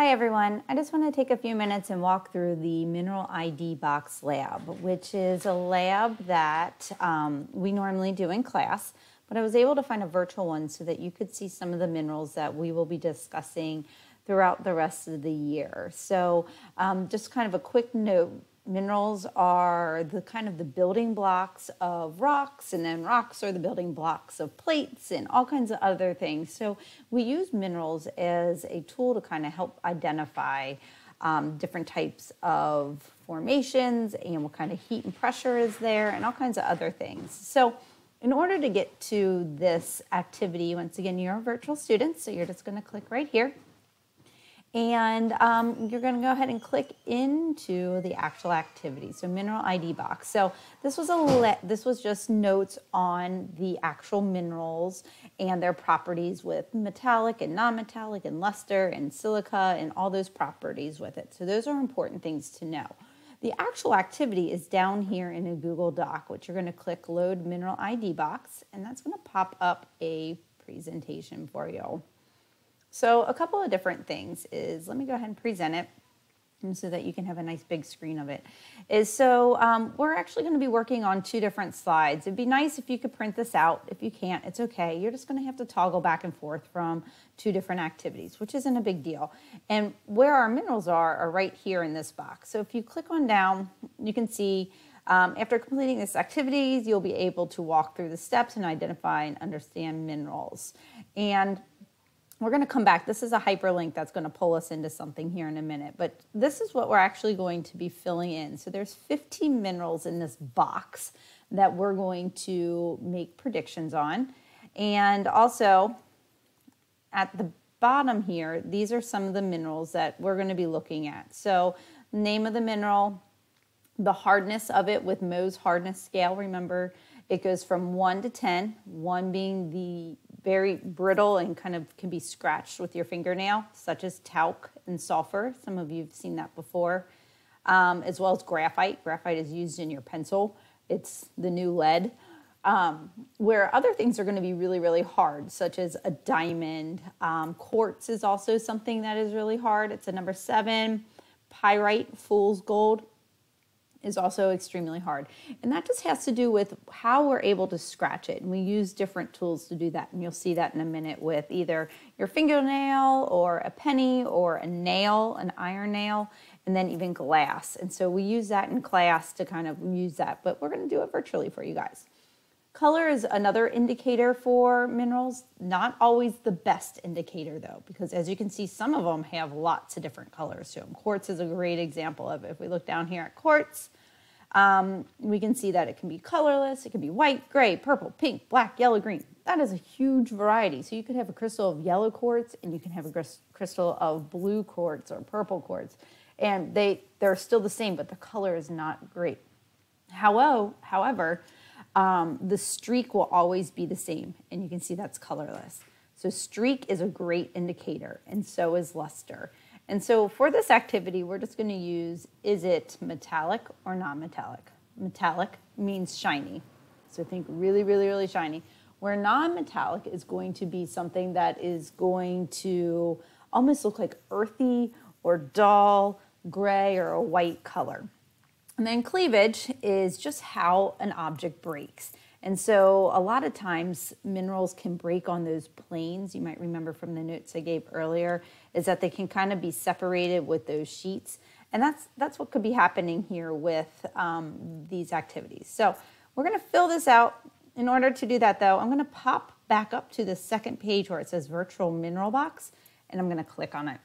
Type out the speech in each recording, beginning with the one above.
Hi everyone, I just want to take a few minutes and walk through the Minearl ID Box lab, which is a lab that we normally do in class, but I was able to find a virtual one so that you could see some of the minerals that we will be discussing throughout the rest of the year. So just kind of a quick note, minerals are the kind of the building blocks of rocks, and then rocks are the building blocks of plates and all kinds of other things. So we use minerals as a tool to kind of help identify different types of formations and what kind of heat and pressure is there and all kinds of other things. So in order to get to this activity, once again, you're a virtual student, so you're just going to click right here. And you're going to go ahead and click into the actual activity. So Minearl ID Box. So this was just notes on the actual minerals and their properties with metallic and non-metallic and luster and silica and all those properties with it. So those are important things to know. The actual activity is down here in a Google Doc, which you're going to click Load Minearl ID Box, and that's going to pop up a presentation for you. So a couple of different things is, let me go ahead and present it so that you can have a nice big screen of it. We're actually going to be working on two different slides. It'd be nice if you could print this out. If you can't, it's okay. You're just going to have to toggle back and forth from two different activities, which isn't a big deal. And where our minerals are right here in this box. So if you click on down, you can see after completing this activities, you'll be able to walk through the steps and identify and understand minerals. And we're going to come back. This is a hyperlink that's going to pull us into something here in a minute, but this is what we're actually going to be filling in. So there's 15 minerals in this box that we're going to make predictions on. And also at the bottom here, these are some of the minerals that we're going to be looking at. So name of the mineral, the hardness of it with Mohs hardness scale. Remember, it goes from 1 to 10, 1 being the very brittle and kind of can be scratched with your fingernail, such as talc and sulfur. Some of you have seen that before, as well as graphite. Graphite is used in your pencil. It's the new lead. Where other things are going to be really, really hard, such as a diamond. Quartz is also something that is really hard. It's a number 7. Pyrite, fool's gold, is also extremely hard. And that just has to do with how we're able to scratch it. And we use different tools to do that. And you'll see that in a minute with either your fingernail or a penny or a nail, an iron nail, and then even glass. And so we use that in class to kind of use that, but we're going to do it virtually for you guys. Color is another indicator for minerals. Not always the best indicator though, because as you can see, some of them have lots of different colors to them. Quartz is a great example of it. If we look down here at quartz, we can see that it can be colorless. It can be white, gray, purple, pink, black, yellow, green. That is a huge variety. So you could have a crystal of yellow quartz and you can have a crystal of blue quartz or purple quartz. And they're still the same, but the color is not great. However, the streak will always be the same, and you can see that's colorless. So streak is a great indicator, and so is luster. And so for this activity, we're just going to use, is it metallic or non-metallic? Metallic means shiny. So think really, really, really shiny. Where non-metallic is going to be something that is going to almost look like earthy or dull, gray, or a white color. And then cleavage is just how an object breaks. And so a lot of times minerals can break on those planes. You might remember from the notes I gave earlier, is that they can kind of be separated with those sheets. And that's what could be happening here with these activities. So we're going to fill this out. In order to do that though, I'm going to pop back up to the second page where it says Virtual Mineral Box, and I'm going to click on it.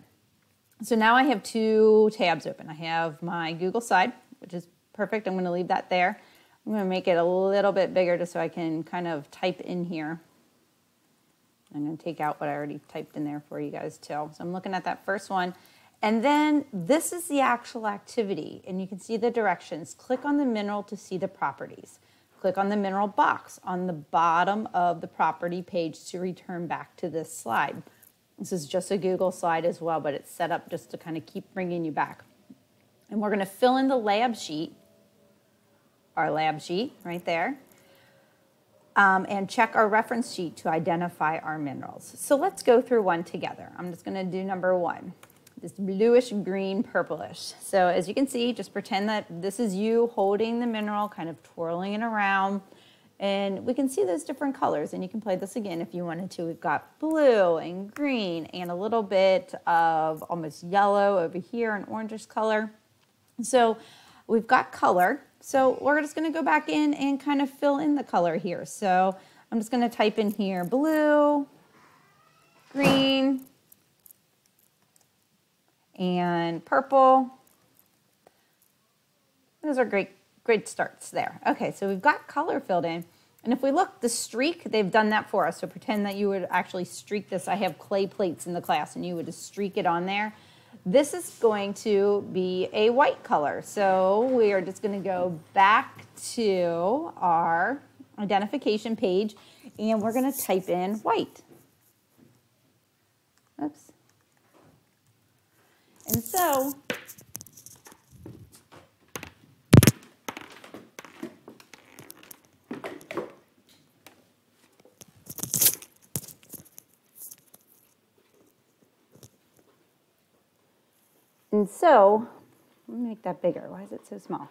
So now I have two tabs open. I have my Google side, which is perfect. I'm going to leave that there. I'm going to make it a little bit bigger just so I can kind of type in here. I'm going to take out what I already typed in there for you guys too. So I'm looking at that first one. And then this is the actual activity, and you can see the directions. Click on the mineral to see the properties. Click on the mineral box on the bottom of the property page to return back to this slide. This is just a Google slide as well, but it's set up just to kind of keep bringing you back. And we're going to fill in the lab sheet, our lab sheet right there, and check our reference sheet to identify our minerals. So let's go through one together. I'm just going to do number 1. this bluish green purplish. So as you can see, just pretend that this is you holding the mineral, kind of twirling it around. And we can see those different colors, and you can play this again if you wanted to. We've got blue and green and a little bit of almost yellow over here, an orangish color. So we've got color. So we're just going to go back in and kind of fill in the color here. So I'm just going to type in here blue, green, and purple. Those are great starts there. Okay, so we've got color filled in. And if we look, the streak, they've done that for us. So pretend that you would actually streak this. I have clay plates in the class, and you would just streak it on there. This is going to be a white color. So we are just going to go back to our identification page, and we're going to type in white. Oops. And so let me make that bigger. Why is it so small?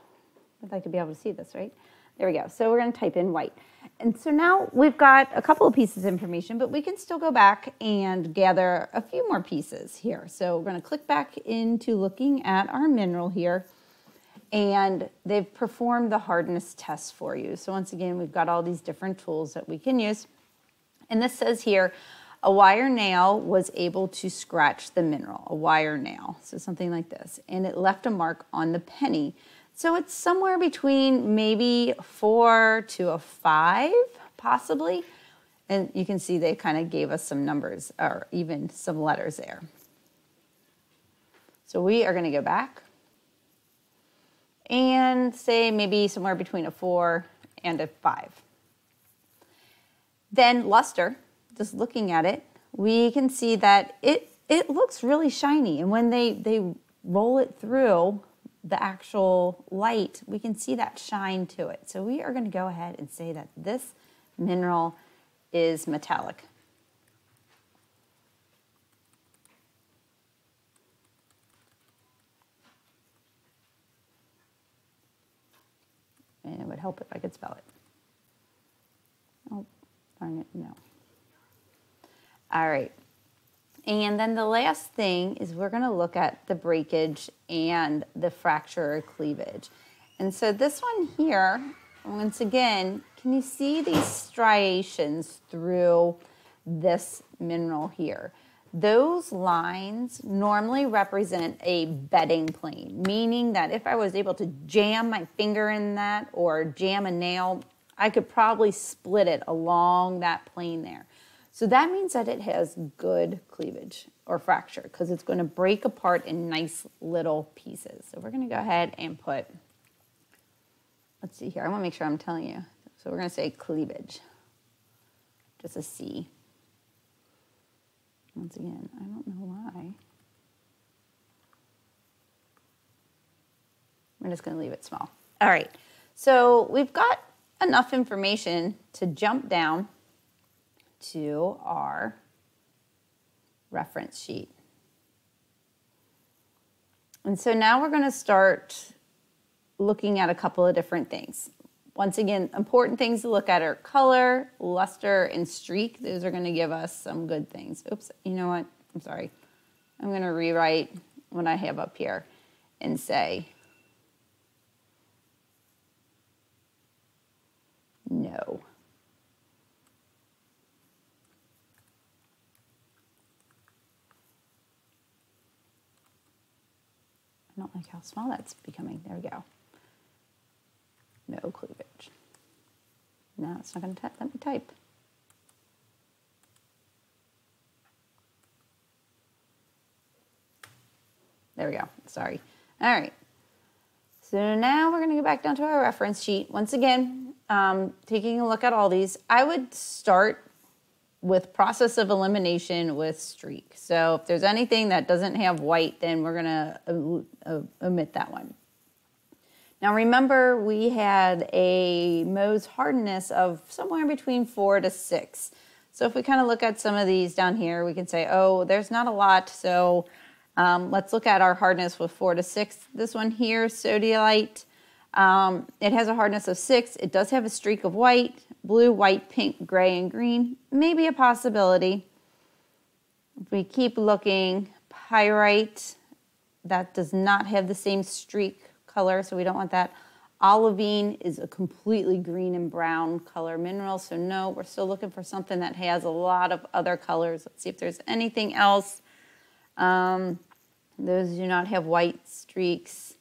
I'd like to be able to see this, right? There we go. So we're going to type in white. And so now we've got a couple of pieces of information, but we can still go back and gather a few more pieces here. So we're going to click back into looking at our mineral here, and they've performed the hardness test for you. So once again, we've got all these different tools that we can use. And this says here, a wire nail was able to scratch the mineral, a wire nail, so something like this, and it left a mark on the penny. So it's somewhere between maybe 4 to a 5, possibly. And you can see they kind of gave us some numbers or even some letters there. So we are going to go back and say maybe somewhere between a 4 and a 5. Then luster. Just looking at it, we can see that it looks really shiny. And when they roll it through the actual light, we can see that shine to it. So we are going to go ahead and say that this mineral is metallic. And it would help if I could spell it. Oh, darn it, no. All right, and then the last thing is we're going to look at the breakage and the fracture or cleavage. And so this one here, once again, can you see these striations through this mineral here? Those lines normally represent a bedding plane, meaning that if I was able to jam my finger in that or jam a nail, I could probably split it along that plane there. So that means that it has good cleavage or fracture because it's going to break apart in nice little pieces. So we're going to go ahead and put, let's see here. I want to make sure I'm telling you. So we're going to say cleavage, just a C. Once again, I don't know why. We're just going to leave it small. All right. So we've got enough information to jump down to our reference sheet. And so now we're going to start looking at a couple of different things. Once again, important things to look at are color, luster, and streak. Those are going to give us some good things. Oops, you know what? I'm sorry. I'm going to rewrite what I have up here and say no. I don't like how small that's becoming. There we go. No cleavage. No, it's not going to let me type. There we go. Sorry. All right. So now we're going to go back down to our reference sheet. Once again, taking a look at all these, I would start with process of elimination with streak. So if there's anything that doesn't have white, then we're going to omit that one. Now remember, we had a Mohs hardness of somewhere between 4 to 6. So if we kind of look at some of these down here, we can say, oh, there's not a lot. So Let's look at our hardness with 4 to 6. This one here, sodalite, it has a hardness of 6. It does have a streak of white, blue, white, pink, gray, and green. Maybe a possibility. If we keep looking, pyrite, that does not have the same streak color, so we don't want that. Olivine is a completely green and brown color mineral, so no, we're still looking for something that has a lot of other colors. Let's see if there's anything else. Those do not have white streaks.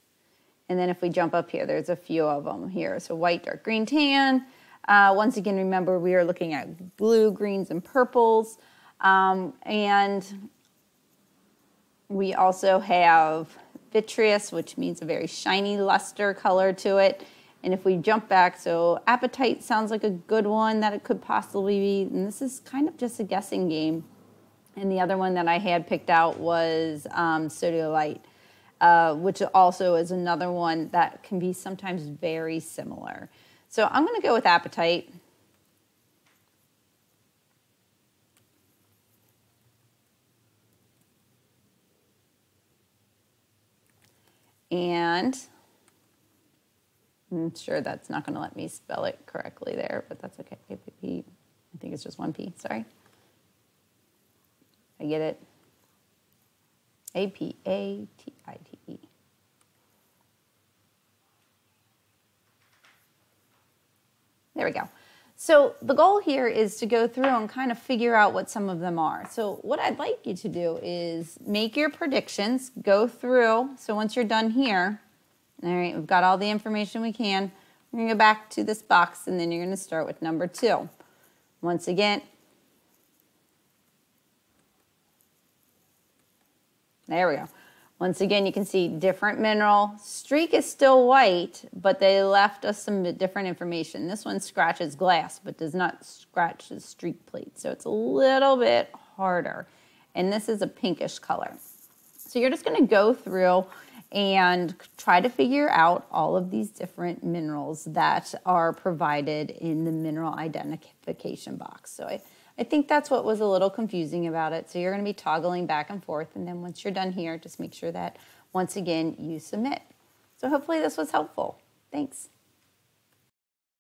And then if we jump up here, there's a few of them here. So white, dark green, tan. Once again, remember we are looking at blue, greens, and purples. And we also have vitreous, which means a very shiny luster color to it. And if we jump back, so apatite sounds like a good one that it could possibly be. And this is kind of just a guessing game. And the other one that I had picked out was sodalite, which also is another one that can be sometimes very similar. So I'm going to go with apatite. And I'm sure that's not going to let me spell it correctly there, but that's okay. I think it's just one P, sorry. I get it. A-P-A-T-I-T-E. There we go. So the goal here is to go through and kind of figure out what some of them are. So what I'd like you to do is make your predictions, go through. So once you're done here, all right, we've got all the information we can. We're going to go back to this box, and then you're going to start with number 2. Once again, there we go. Once again, you can see different mineral. Streak is still white, but they left us some different information. This one scratches glass, but does not scratch the streak plate. So it's a little bit harder. And this is a pinkish color. So you're just going to go through and try to figure out all of these different minerals that are provided in the mineral identification box. So I think that's what was a little confusing about it. So you're going to be toggling back and forth, and then once you're done here, just make sure that, once again, you submit. So hopefully this was helpful. Thanks.